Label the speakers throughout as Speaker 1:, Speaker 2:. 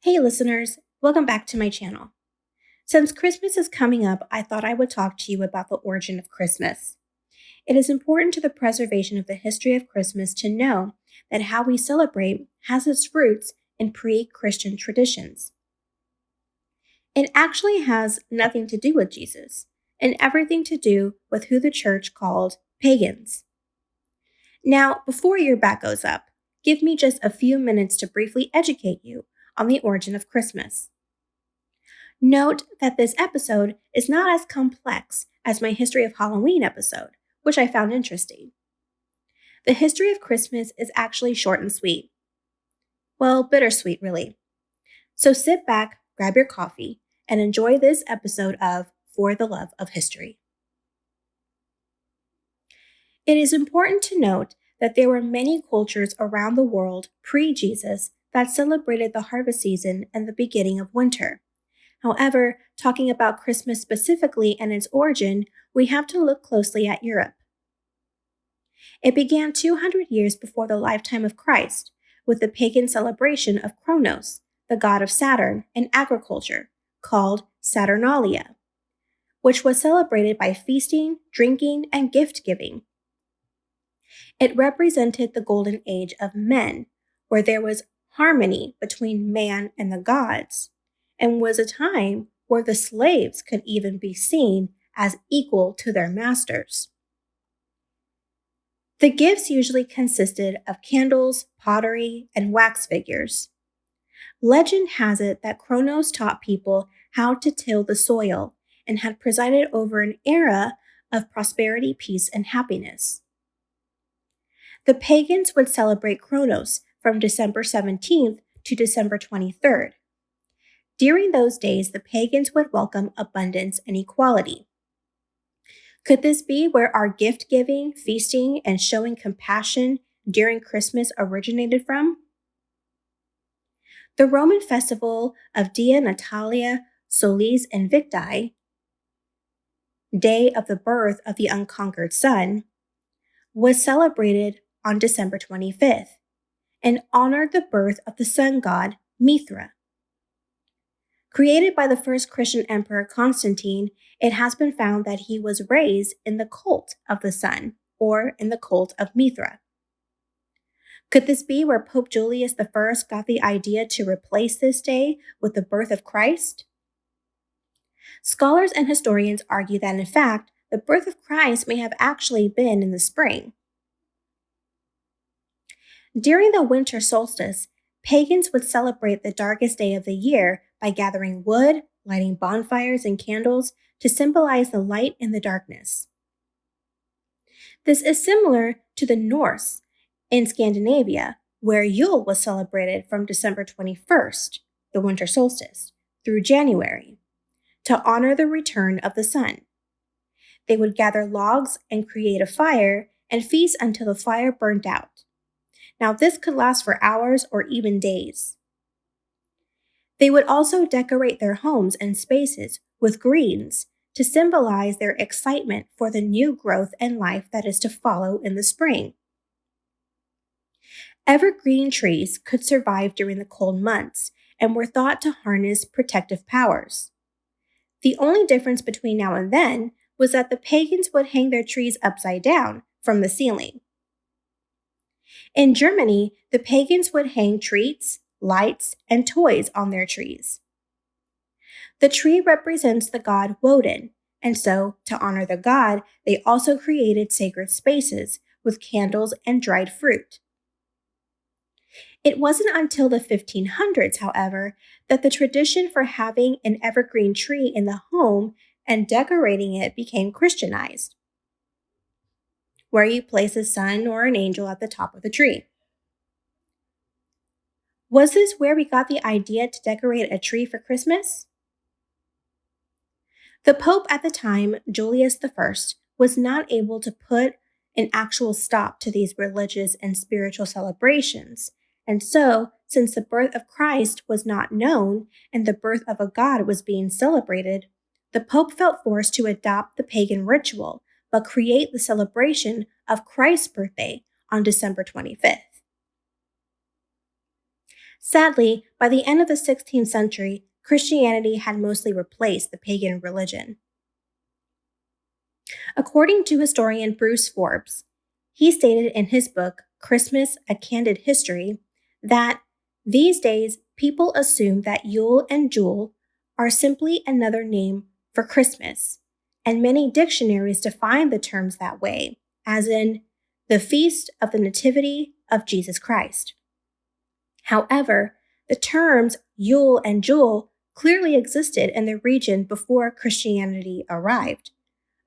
Speaker 1: Hey listeners, welcome back to my channel. Since Christmas is coming up, I thought I would talk to you about the origin of Christmas. It is important to the preservation of the history of Christmas to know that how we celebrate has its roots in pre-Christian traditions. It actually has nothing to do with Jesus and everything to do with who the church called pagans. Now, before your back goes up, give me just a few minutes to briefly educate you on the origin of Christmas. Note that this episode is not as complex as my History of Halloween episode, which I found interesting. The history of Christmas is actually short and sweet. Well, bittersweet, really. So sit back, grab your coffee, and enjoy this episode of For the Love of History. It is important to note that there were many cultures around the world pre-Jesus that celebrated the harvest season and the beginning of winter. However, talking about Christmas specifically and its origin, we have to look closely at Europe. It began 200 years before the lifetime of Christ, with the pagan celebration of Kronos, the god of Saturn and agriculture, called Saturnalia, which was celebrated by feasting, drinking, and gift-giving. It represented the golden age of men, where there was harmony between man and the gods, and was a time where the slaves could even be seen as equal to their masters. The gifts usually consisted of candles, pottery, and wax figures. Legend has it that Kronos taught people how to till the soil and had presided over an era of prosperity, peace, and happiness. The pagans would celebrate Kronos from December 17th to December 23rd. During those days, the pagans would welcome abundance and equality. Could this be where our gift-giving, feasting, and showing compassion during Christmas originated from? The Roman festival of Dia Natalia Solis Invicti, Day of the Birth of the Unconquered Sun, was celebrated on December 25th and honored the birth of the sun god Mithra. Created by the first Christian emperor Constantine, it has been found that he was raised in the cult of the sun, or in the cult of Mithra. Could this be where Pope Julius I got the idea to replace this day with the birth of Christ? Scholars and historians argue that, in fact, the birth of Christ may have actually been in the spring. During the winter solstice, pagans would celebrate the darkest day of the year by gathering wood, lighting bonfires and candles to symbolize the light in the darkness. This is similar to the Norse in Scandinavia, where Yule was celebrated from December 21st, the winter solstice, through January, to honor the return of the sun. They would gather logs and create a fire and feast until the fire burned out. Now, this could last for hours or even days. They would also decorate their homes and spaces with greens to symbolize their excitement for the new growth and life that is to follow in the spring. Evergreen trees could survive during the cold months and were thought to harness protective powers. The only difference between now and then was that the pagans would hang their trees upside down from the ceiling. In Germany, the pagans would hang treats, lights, and toys on their trees. The tree represents the god Woden, and so, to honor the god, they also created sacred spaces with candles and dried fruit. It wasn't until the 1500s, however, that the tradition for having an evergreen tree in the home and decorating it became Christianized, where you place a sun or an angel at the top of the tree. Was this where we got the idea to decorate a tree for Christmas? The Pope at the time, Julius I, was not able to put an actual stop to these religious and spiritual celebrations, and so, since the birth of Christ was not known and the birth of a god was being celebrated, the Pope felt forced to adopt the pagan ritual, but create the celebration of Christ's birthday on December 25th. Sadly, by the end of the 16th century, Christianity had mostly replaced the pagan religion. According to historian Bruce Forbes, he stated in his book, Christmas, A Candid History, that these days people assume that Yule and Jule are simply another name for Christmas, and many dictionaries define the terms that way, as in the feast of the Nativity of Jesus Christ. However, the terms Yule and Jule clearly existed in the region before Christianity arrived,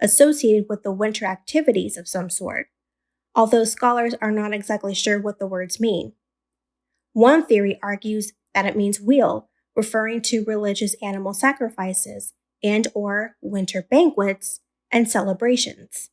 Speaker 1: associated with the winter activities of some sort, although scholars are not exactly sure what the words mean. One theory argues that it means wheel, referring to religious animal sacrifices and or winter banquets and celebrations.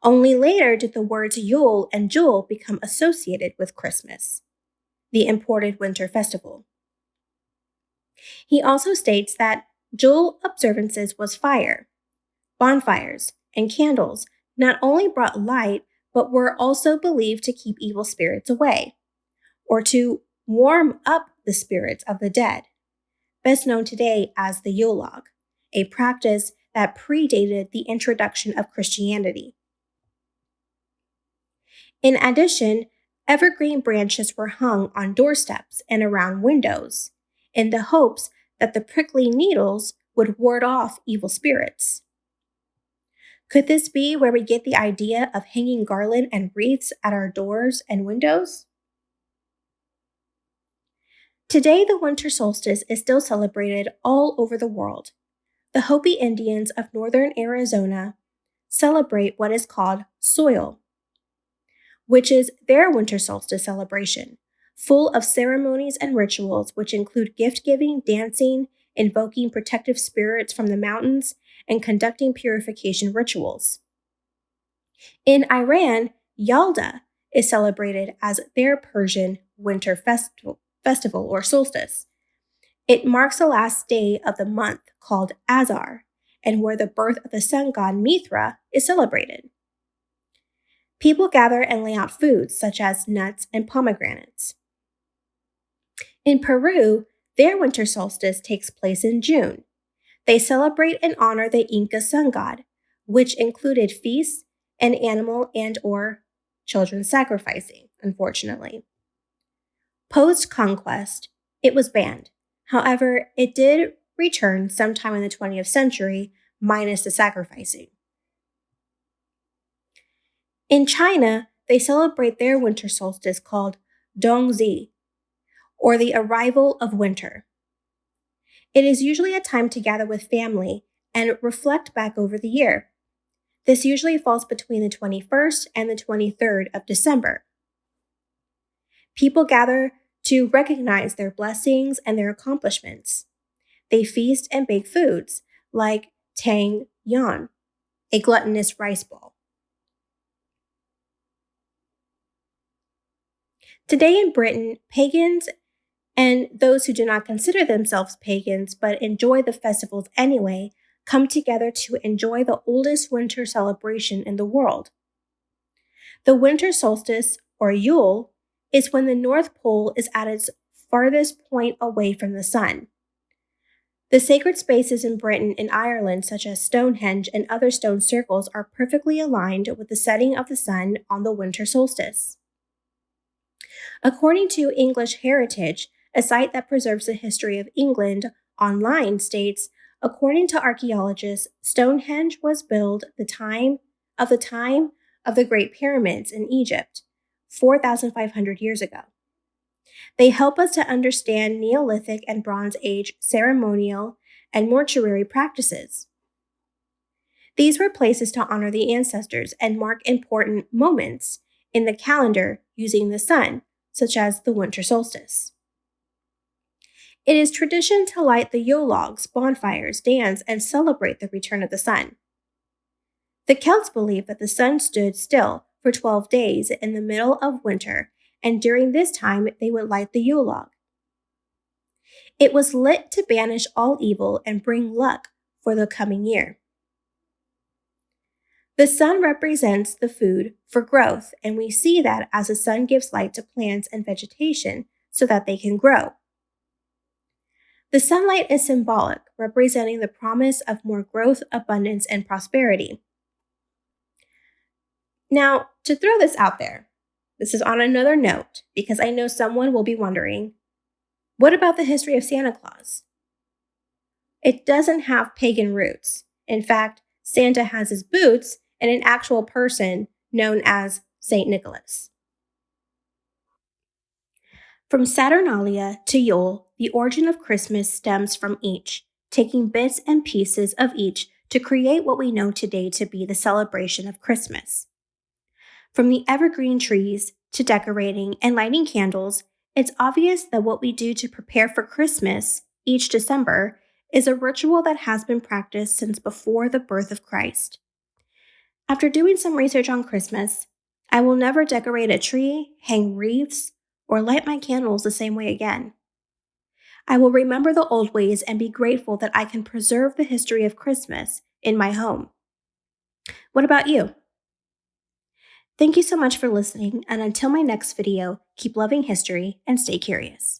Speaker 1: Only later did the words Yule and Jule become associated with Christmas, the imported winter festival. He also states that Jule observances was fire. Bonfires and candles not only brought light, but were also believed to keep evil spirits away, or to warm up the spirits of the dead, best known today as the Yule log, a practice that predated the introduction of Christianity. In addition, evergreen branches were hung on doorsteps and around windows, in the hopes that the prickly needles would ward off evil spirits. Could this be where we get the idea of hanging garland and wreaths at our doors and windows? Today, the winter solstice is still celebrated all over the world. The Hopi Indians of northern Arizona celebrate what is called Soil, which is their winter solstice celebration, full of ceremonies and rituals which include gift-giving, dancing, invoking protective spirits from the mountains, and conducting purification rituals. In Iran, Yalda is celebrated as their Persian winter festival or solstice. It marks the last day of the month called Azar, and where the birth of the sun god Mithra is celebrated. People gather and lay out foods such as nuts and pomegranates. In Peru, their winter solstice takes place in June. They celebrate and honor the Inca sun god, which included feasts and animal and or children sacrificing, unfortunately. Post-conquest, it was banned. However, it did return sometime in the 20th century, minus the sacrificing. In China, they celebrate their winter solstice called Dongzhi, or the arrival of winter. It is usually a time to gather with family and reflect back over the year. This usually falls between the 21st and the 23rd of December. People gather to recognize their blessings and their accomplishments. They feast and bake foods like tang yan, a gluttonous rice ball. Today in Britain, pagans and those who do not consider themselves pagans but enjoy the festivals anyway come together to enjoy the oldest winter celebration in the world. The winter solstice, or Yule, is when the North Pole is at its farthest point away from the sun. The sacred spaces in Britain and Ireland, such as Stonehenge and other stone circles, are perfectly aligned with the setting of the sun on the winter solstice. According to English Heritage, a site that preserves the history of England online, states, according to archaeologists, Stonehenge was built the time of the Great Pyramids in Egypt, 4,500 years ago. They help us to understand Neolithic and Bronze Age ceremonial and mortuary practices. These were places to honor the ancestors and mark important moments in the calendar using the sun, such as the winter solstice. It is tradition to light the Yule logs, bonfires, dance, and celebrate the return of the sun. The Celts believed that the sun stood still for 12 days in the middle of winter, and during this time they would light the Yule log. It was lit to banish all evil and bring luck for the coming year. The sun represents the food for growth, and we see that as the sun gives light to plants and vegetation, so that they can grow. The sunlight is symbolic, representing the promise of more growth, abundance, and prosperity. Now, to throw this out there, this is on another note because I know someone will be wondering, what about the history of Santa Claus? It doesn't have pagan roots. In fact, Santa has his boots and an actual person known as St. Nicholas. From Saturnalia to Yule, the origin of Christmas stems from each, taking bits and pieces of each to create what we know today to be the celebration of Christmas. From the evergreen trees to decorating and lighting candles, it's obvious that what we do to prepare for Christmas each December is a ritual that has been practiced since before the birth of Christ. After doing some research on Christmas, I will never decorate a tree, hang wreaths, or light my candles the same way again. I will remember the old ways and be grateful that I can preserve the history of Christmas in my home. What about you? Thank you so much for listening, and until my next video, keep loving history and stay curious.